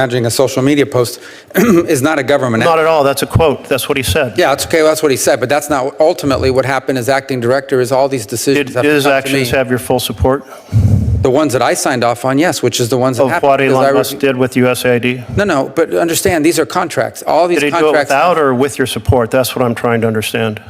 Imagining a social media post is not a government Not at all. That's a quote. That's what he said. Yeah, it's okay. Well, that's what he said, but that's not ultimately what happened as acting director. Is all these decisions Did have his to come actions to me. have your full support? The ones that I signed off on, yes, which is the ones that Of happened. what because Elon Musk did with USAID? No, but understand, these are contracts. All these Did he do it contracts. without or with your support? That's what I'm trying to understand.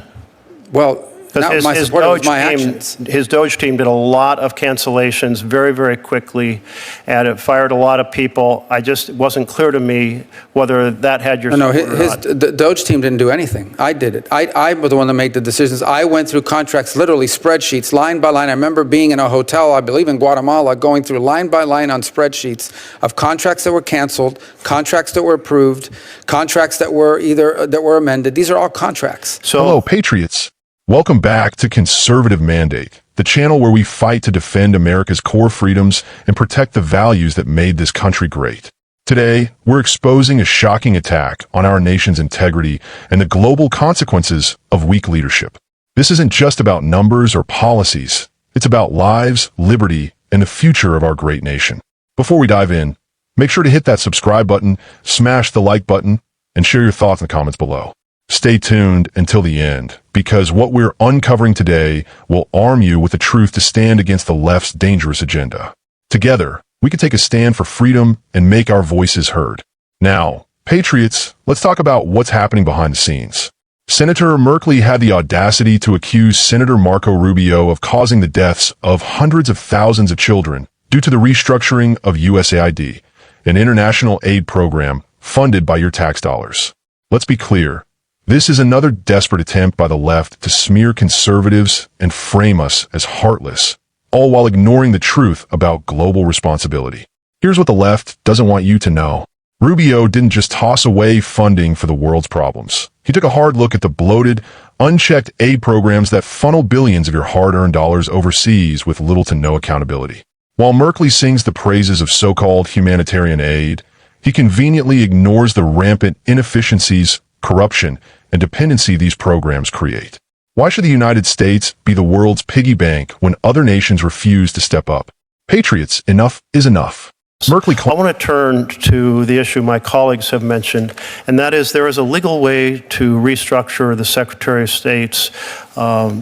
Well, not my support, it was my actions. His Doge team did a lot of cancellations very, very quickly, and it fired a lot of people. It wasn't clear to me whether that had your support or not. The Doge team didn't do anything. I did it. I was the one that made the decisions. I went through contracts, literally spreadsheets, line by line. I remember being in a hotel, I believe in Guatemala, going through line by line on spreadsheets of contracts that were canceled, contracts that were approved, contracts that were amended. These are all contracts. So, hello, Patriots. Welcome back to Conservative Mandate, the channel where we fight to defend America's core freedoms and protect the values that made this country great. Today, we're exposing a shocking attack on our nation's integrity and the global consequences of weak leadership. This isn't just about numbers or policies. It's about lives, liberty, and the future of our great nation. Before we dive in, make sure to hit that subscribe button, smash the like button, and share your thoughts in the comments below. Stay tuned until the end, because what we're uncovering today will arm you with the truth to stand against the left's dangerous agenda. Together, we can take a stand for freedom and make our voices heard. Now, Patriots, let's talk about what's happening behind the scenes. Senator Merkley had the audacity to accuse Senator Marco Rubio of causing the deaths of hundreds of thousands of children due to the restructuring of USAID, an international aid program funded by your tax dollars. Let's be clear. This is another desperate attempt by the left to smear conservatives and frame us as heartless, all while ignoring the truth about global responsibility. Here's what the left doesn't want you to know. Rubio didn't just toss away funding for the world's problems. He took a hard look at the bloated, unchecked aid programs that funnel billions of your hard-earned dollars overseas with little to no accountability. While Merkley sings the praises of so-called humanitarian aid, he conveniently ignores the rampant inefficiencies, corruption, and dependency these programs create. Why should the United States be the world's piggy bank when other nations refuse to step up? Patriots, enough is enough. Merkley. I want to turn to the issue my colleagues have mentioned, and that is there is a legal way to restructure the Secretary of State's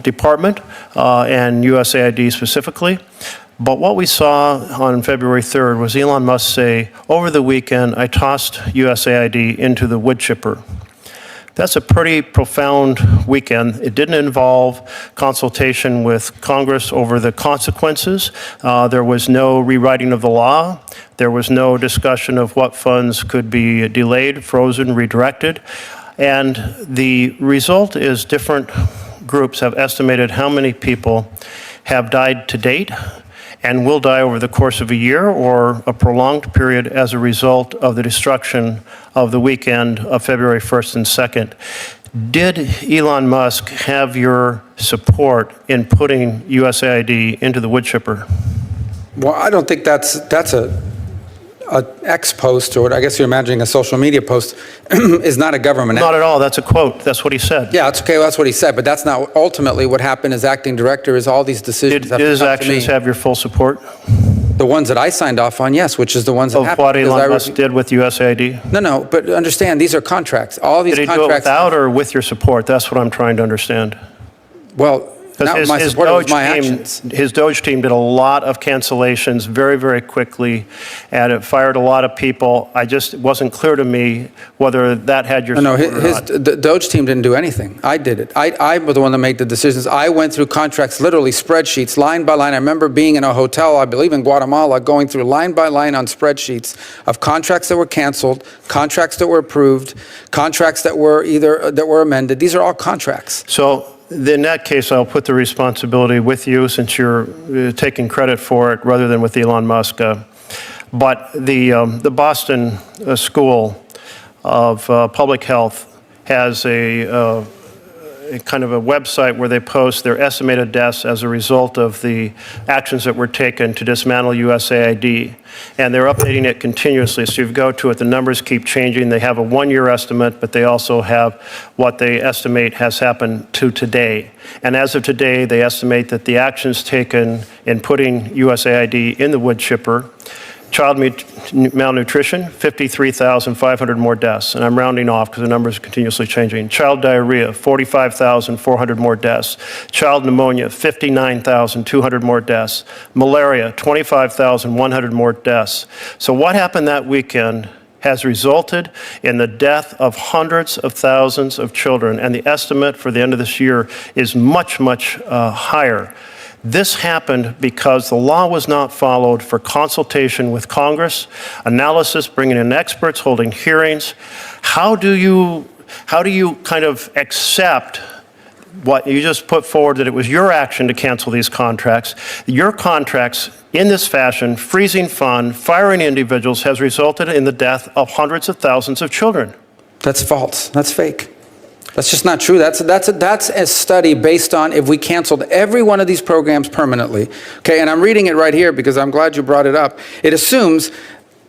department and USAID specifically. But what we saw on February 3rd was Elon Musk say, over the weekend, I tossed USAID into the wood chipper. That's a pretty profound weekend. It didn't involve consultation with Congress over the consequences. There was no rewriting of the law. There was no discussion of what funds could be delayed, frozen, redirected. And the result is different groups have estimated how many people have died to date and will die over the course of a year or a prolonged period as a result of the destruction of the weekend of February 1st and 2nd. Did Elon Musk have your support in putting USAID into the wood chipper? Well, I don't think that's a X post, or I guess you're imagining a social media post, is not a government. Not at all. That's a quote. That's what he said. Yeah, it's okay. Well, that's what he said, but that's not ultimately what happened as acting director. Is all these decisions Did his actions have your full support? The ones that I signed off on, yes, which is the ones that happened. Of what Elon Musk did with USAID? No, but understand, these are contracts. All these contracts. Did he do it without or with your support? That's what I'm trying to understand. Well, not my support, it was my actions. His Doge team did a lot of cancellations very, very quickly, and it fired a lot of people. It wasn't clear to me whether that had your support or not. The Doge team didn't do anything. I did it. I was the one that made the decisions. I went through contracts, literally spreadsheets, line by line. I remember being in a hotel, I believe in Guatemala, going through line by line on spreadsheets of contracts that were canceled, contracts that were approved, contracts that were amended. These are all contracts. So in that case, I'll put the responsibility with you since you're taking credit for it rather than with Elon Musk. But the Boston School of Public Health has a kind of a website where they post their estimated deaths as a result of the actions that were taken to dismantle USAID. And they're updating it continuously. So you go to it, the numbers keep changing. They have a one-year estimate, but they also have what they estimate has happened to today. And as of today, they estimate that the actions taken in putting USAID in the wood chipper Child malnutrition, 53,500 more deaths. And I'm rounding off because the numbers are continuously changing. Child diarrhea, 45,400 more deaths. Child pneumonia, 59,200 more deaths. Malaria, 25,100 more deaths. So what happened that weekend has resulted in the death of hundreds of thousands of children, and the estimate for the end of this year is much, much higher. This happened because the law was not followed for consultation with Congress, analysis, bringing in experts, holding hearings. How do you kind of accept what you just put forward, that it was your action to cancel these contracts? Your contracts in this fashion, freezing fund, firing individuals, has resulted in the death of hundreds of thousands of children. That's false. That's fake. That's just not true. That's a study based on if we canceled every one of these programs permanently. Okay, and I'm reading it right here because I'm glad you brought it up. It assumes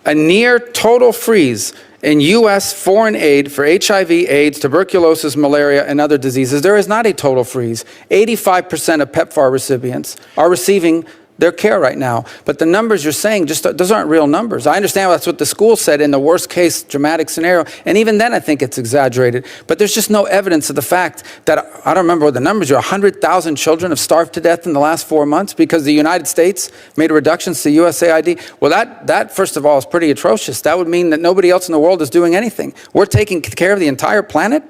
a near total freeze in U.S. foreign aid for HIV, AIDS, tuberculosis, malaria, and other diseases. There is not a total freeze. 85% of PEPFAR recipients are receiving their care right now. But the numbers you're saying, those aren't real numbers. I understand that's what the school said in the worst case dramatic scenario. And even then, I think it's exaggerated. But there's just no evidence of the fact that, I don't remember what the numbers are, 100,000 children have starved to death in the last 4 months because the United States made reductions to USAID. Well, that first of all, is pretty atrocious. That would mean that nobody else in the world is doing anything. We're taking care of the entire planet?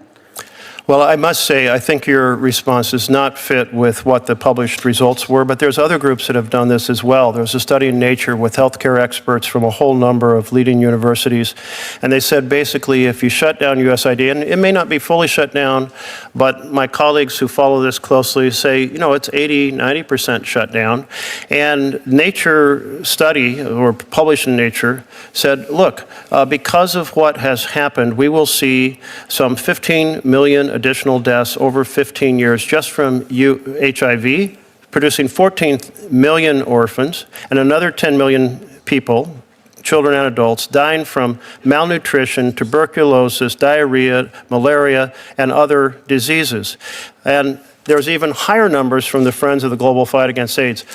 Well, I must say, I think your response does not fit with what the published results were, but there's other groups that have done this as well. There's a study in Nature with healthcare experts from a whole number of leading universities, and they said basically if you shut down USAID, and it may not be fully shut down, but my colleagues who follow this closely say, it's 80-90% shut down. And Nature study, or published in Nature, said, look, because of what has happened, we will see some 15 million additional deaths over 15 years just from HIV, producing 14 million orphans, and another 10 million people, children and adults, dying from malnutrition, tuberculosis, diarrhea, malaria, and other diseases. And there's even higher numbers from the Friends of the Global Fight Against AIDS.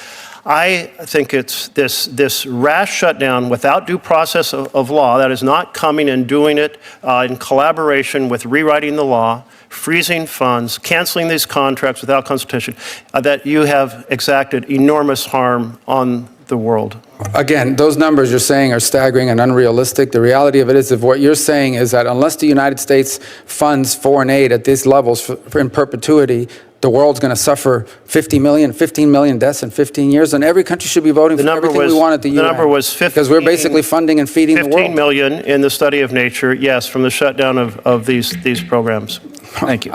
I think it's this rash shutdown without due process of law, that is not coming and doing it in collaboration with rewriting the law, freezing funds, canceling these contracts without consultation, that you have exacted enormous harm on the world. Again, those numbers you're saying are staggering and unrealistic. The reality of it is, if what you're saying is that unless the United States funds foreign aid at these levels for in perpetuity, the world's going to suffer 15 million deaths in 15 years, and every country should be voting for everything we want at the UN. The number was 15. Because we're basically funding and feeding the world. 15 million in the study of Nature, yes, from the shutdown of these programs. Thank you.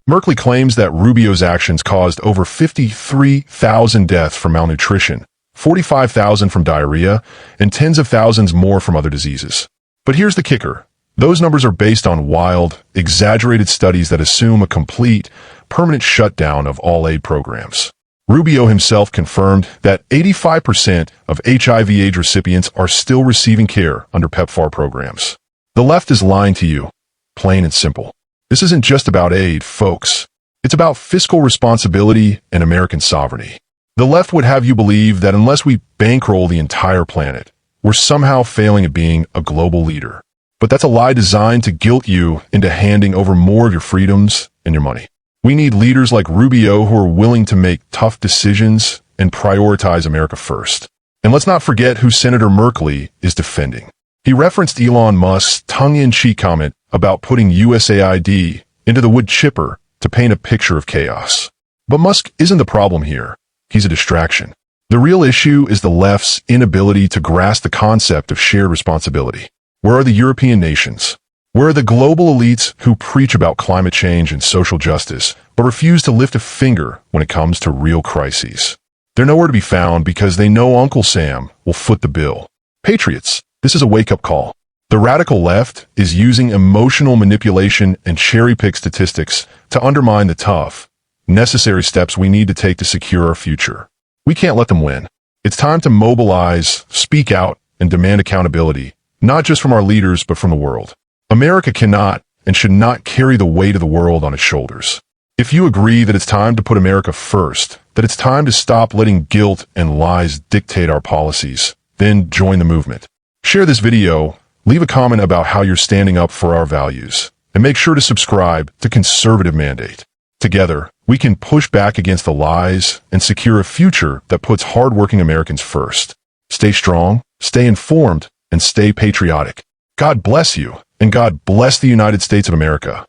Merkley claims that Rubio's actions caused over 53,000 deaths from malnutrition, 45,000 from diarrhea, and tens of thousands more from other diseases. But here's the kicker. Those numbers are based on wild, exaggerated studies that assume a complete, permanent shutdown of all aid programs. Rubio himself confirmed that 85% of HIV/AIDS recipients are still receiving care under PEPFAR programs. The left is lying to you, plain and simple. This isn't just about aid, folks. It's about fiscal responsibility and American sovereignty. The left would have you believe that unless we bankroll the entire planet, we're somehow failing at being a global leader. But that's a lie designed to guilt you into handing over more of your freedoms and your money. We need leaders like Rubio who are willing to make tough decisions and prioritize America first. And let's not forget who Senator Merkley is defending. He referenced Elon Musk's tongue-in-cheek comment about putting USAID into the wood chipper to paint a picture of chaos. But Musk isn't the problem here. He's a distraction. The real issue is the left's inability to grasp the concept of shared responsibility. Where are the European nations? Where are the global elites who preach about climate change and social justice, but refuse to lift a finger when it comes to real crises? They're nowhere to be found because they know Uncle Sam will foot the bill. Patriots, this is a wake-up call. The radical left is using emotional manipulation and cherry-pick statistics to undermine the tough, necessary steps we need to take to secure our future. We can't let them win. It's time to mobilize, speak out, and demand accountability, not just from our leaders, but from the world. America cannot and should not carry the weight of the world on its shoulders. If you agree that it's time to put America first, that it's time to stop letting guilt and lies dictate our policies, then join the movement. Share this video, leave a comment about how you're standing up for our values, and make sure to subscribe to Conservative Mandate. Together, we can push back against the lies and secure a future that puts hardworking Americans first. Stay strong, stay informed, and stay patriotic. God bless you, and God bless the United States of America.